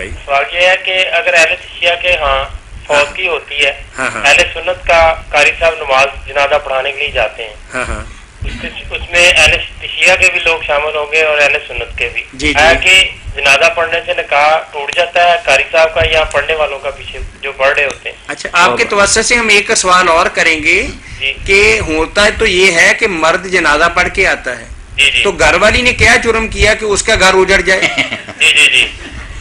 بھائی. سوال یہ ہے کہ اگر اہل شیعہ کے ہاں فوتگی ہوتی ہے، اہل سنت کا قاری صاحب نماز جنازہ پڑھانے کے لیے جاتے ہیں، اس میں اہل شیعہ کے بھی لوگ شامل ہوں گے اور اہل سنت کے بھی، ہے کہ جنازہ پڑھنے سے نکاح ٹوٹ جاتا ہے قاری صاحب کا یا پڑھنے والوں کا پیچھے جو پڑھ رہے ہوتے ہیں؟ اچھا، آپ کے توسط سے ہم ایک کا سوال اور کریں گے کہ ہوتا ہے تو یہ ہے کہ مرد جنازہ پڑھ کے آتا ہے تو گھر والی نے کیا جرم کیا کہ اس کا گھر اجڑ جائے؟ جی جی جی،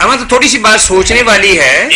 ہمیں تو تھوڑی سی بات سوچنے والی ہے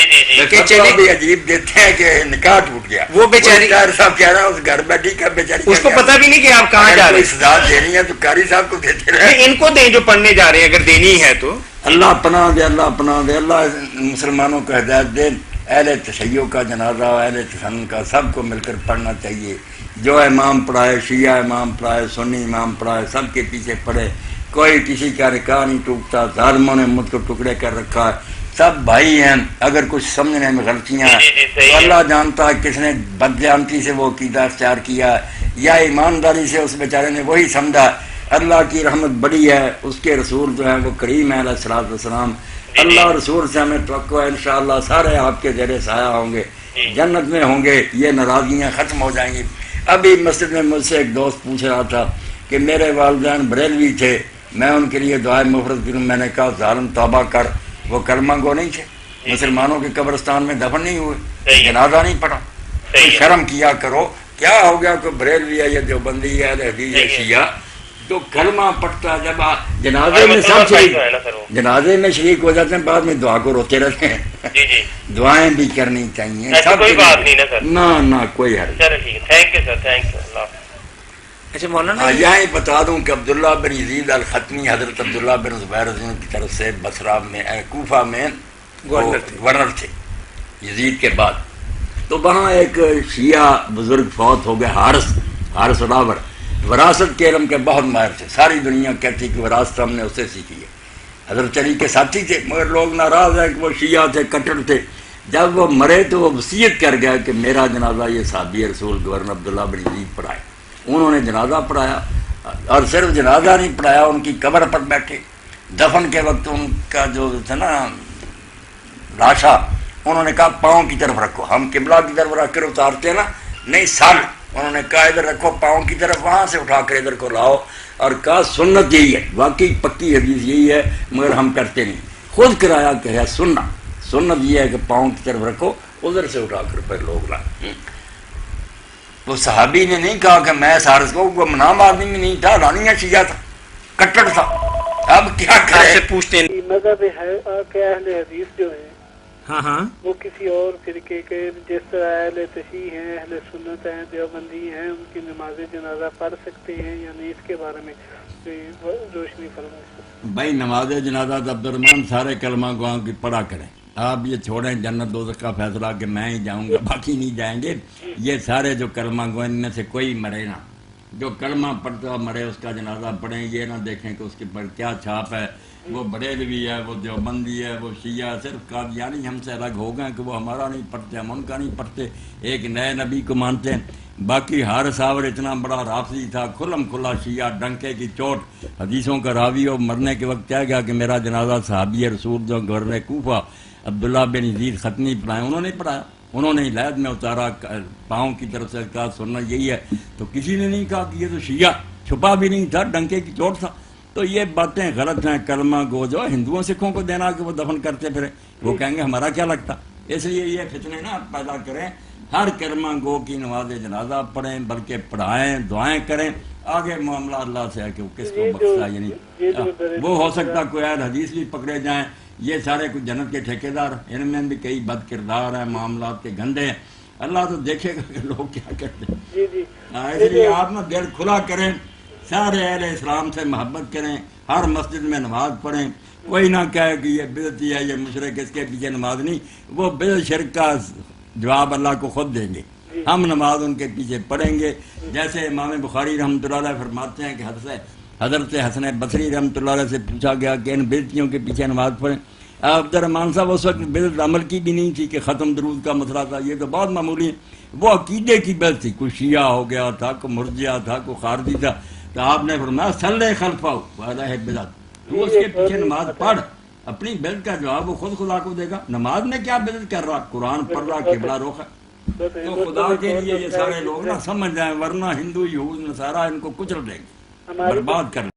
کہ چلے بھی عجیب دیتے ہیں کہ نکاح ٹوٹ گیا، وہ بیچاری صاحب کہہ رہا ہے اس گھر بیٹھی کا بیچاری اس کو پتہ بھی نہیں کہ آپ کہاں جا رہے ہیں. سزا دینی ہے تو قاری صاحب کو دیتے رہے. ان کو دیں جو پڑھنے جا رہے ہیں اگر دینی ہے تو. اللہ پناہ دے، اللہ پناہ دے، اللہ مسلمانوں کو ہدایت دے. اہل تشیع کا جنازہ، اہل تسنن کا سب کو مل کر پڑھنا چاہیے. جو امام پڑھائے، شیعہ امام پڑھائے، سنی امام پڑھائے، سب کے پیچھے پڑھے. کوئی کسی کا نکاح نہیں ٹوٹتا. ظالموں نے مجھ کو ٹکڑے کر رکھا ہے. سب بھائی ہیں. اگر کچھ سمجھنے میں غلطیاں تو اللہ جانتا ہے کس نے بدجانتی سے وہ عقیدہ اختیار کیا یا ایمانداری سے اس بیچارے نے وہی سمجھا. اللہ کی رحمت بڑی ہے، اس کے رسول جو ہیں وہ کریم ہے علیہ الصلوۃ والسلام. اللہ رسول سے ہمیں توقع ہے انشاءاللہ سارے آپ کے زیر سایہ ہوں گے، جنت میں ہوں گے. یہ ناراضگیاں ختم ہو جائیں گی. ابھی مسجد میں مجھ سے ایک دوست پوچھ رہا تھا کہ میرے والدین بریلوی تھے، میں ان کے لیے دعائیں مفرد کروں. میں نے کہا ظالم توبہ کر، وہ کلمہ گو نہیں تھے، مسلمانوں کے قبرستان میں دفن نہیں ہوئے، جنازہ نہیں پڑھا. شرم کیا کرو. کیا ہو گیا کوئی بریلوی ہے یا دیوبندی ہے یا حدیث ہے شیعہ تو کلمہ پڑھتا جب جنازے میں سب جنازے میں شریک ہو جاتے ہیں، بعد میں دعا کو روتے رہتے ہیں. دعائیں بھی کرنی چاہیے. نہ کوئی حرج. اچھا مولانا یہاں بتا دوں کہ عبداللہ بن یزید الختمی حضرت عبداللہ بن زبیر کی طرف سے بصرہ میں کوفہ میں گورنر تھے یزید کے بعد. تو وہاں ایک شیعہ بزرگ فوت ہو گئے، حارث راور. وراثت کے علم کے بہت ماہر تھے. ساری دنیا کہتی کہ وراثت ہم نے اسے سیکھی ہے. حضرت علی کے ساتھی تھے مگر لوگ ناراض ہیں کہ وہ شیعہ تھے، کٹر تھے. جب وہ مرے تو وہ وصیت کر گیا کہ میرا جنازہ یہ صحابی رسول گورنر عبداللہ بن یزید پڑھائے. انہوں نے جنازہ پڑھایا اور صرف جنازہ نہیں پڑھایا، ان کی قبر پر بیٹھے. دفن کے وقت ان کا جو تھا نا لاشا، انہوں نے کہا پاؤں کی طرف رکھو. ہم قبلہ کی طرف رکھ کر اتارتے ہیں نا، نہیں سال. انہوں نے کہا ادھر رکھو پاؤں کی طرف، وہاں سے اٹھا کر ادھر کو لاؤ. اور کہا سنت یہی ہے. واقعی پکی حدیث یہی ہے مگر ہم کرتے نہیں. خود کرایا کہ ہے سنت یہ ہے کہ پاؤں کی طرف رکھو، ادھر سے اٹھا کر پھر لوگ لائیں. وہ صحابی نے نہیں کہا کہ میں سارس کو، وہ نام آدمی میں نہیں تھا، رانی شیعہ تھا، کٹڑ تھا. اب کیا کرے؟ پوچھتے ہیں مذہب ہے کہ اہل حدیث جو ہیں ہاں وہ کسی اور فرقے کے جس طرح اہل تشیع ہیں، اہل سنت ہیں، دیوبندی ہیں، ان کی نماز جنازہ پڑھ سکتے ہیں یا نہیں؟ اس کے بارے میں روشنی فرمائیں. بھائی نماز جنازہ تو عبدالرحمان سارے کلمہ گواں کی پڑھا کریں. آپ یہ چھوڑیں جنت دوزخ کا فیصلہ کہ میں ہی جاؤں گا باقی نہیں جائیں گے. یہ سارے جو کلمہ گو ان میں سے کوئی مرے نہ. جو کلمہ پڑھتا مرے اس کا جنازہ پڑھیں. یہ نہ دیکھیں کہ اس کے پر کیا چھاپ ہے، وہ بریلوی ہے، وہ دیوبندی ہے، وہ شیعہ. صرف قادیانی ہم سے الگ ہو گئے کہ وہ ہمارا نہیں پڑھتے، ہم ان کا نہیں پڑھتے. ایک نئے نبی کو مانتے ہیں. باقی ہر ساور اتنا بڑا رافضی تھا، کھلم کھلا شیعہ، ڈنکے کی چوٹ، حدیثوں کا راوی. اور مرنے کے وقت کہہ گیا کہ میرا جنازہ صحابی رسول جو گورنر کوفہ عبداللہ بن یزید ختمی پڑھائے. انہوں نے پڑھایا، انہوں نے ہدایت میں اتارا، پاؤں کی طرف سے کہا سننا یہی ہے. تو کسی نے نہیں کہا کہ یہ تو شیعہ، چھپا بھی نہیں تھا، ڈنکے کی چوٹ تھا. تو یہ باتیں غلط ہیں. کلمہ گو جو ہندوؤں سکھوں کو دینا کہ وہ دفن کرتے پھرے، وہ کہیں گے ہمارا کیا لگتا. اس لیے یہ فتنے نہ پیدا کریں. ہر کلمہ گو کی نماز جنازہ پڑھیں، بلکہ پڑھائیں، دعائیں کریں. آگے معاملہ اللہ سے ہے کہ وہ کس کو بخشا. یعنی وہ ہو سکتا کوئی اہل حدیث بھی پکڑے جائیں. یہ سارے کچھ جنت کے ٹھیکیدار، ان میں بھی کئی بد کردار ہیں، معاملات کے گندے ہیں. اللہ تو دیکھے گا کہ لوگ کیا کرتے ہیں. اس لیے آپ نہ دل کھلا کریں، سارے اہل اسلام سے محبت کریں، ہر مسجد میں نماز پڑھیں. کوئی نہ کہے کہ یہ بدعتی ہے، یہ مشرک، اس کے پیچھے نماز نہیں. وہ بدعت شرک کا جواب اللہ کو خود دیں گے. ہم نماز ان کے پیچھے پڑھیں گے. جیسے امام بخاری رحمۃ اللہ علیہ فرماتے ہیں کہ حضرت حسن بصری رحمۃ اللہ علیہ سے پوچھا گیا کہ ان بدعتیوں کے پیچھے نماز پڑھیں. عبدالرحمان صاحب اس وقت بدعت عمل کی بھی نہیں تھی کہ ختم درود کا مسئلہ تھا، یہ تو بہت معمولی ہے. وہ عقیدے کی بدعت تھی. کوئی شیعہ ہو گیا تھا، کوئی مرجئہ تھا، کوئی خارجی تھا. تو آپ نے فرمایا صلی خلفہ وعلیہ بدعت، تو اس کے پیچھے نماز پڑھ. اپنی بدعت کا جواب وہ خود خدا کو دے گا. نماز میں کیا بدعت کر رہا, قرآن پڑھ رہا, قبلہ رخ ہے. تو خدا کے لیے یہ سارے لوگ نہ سمجھ جائیں, ورنہ ہندو یہود نصارہ ان کو کچل دیں گے, برباد کر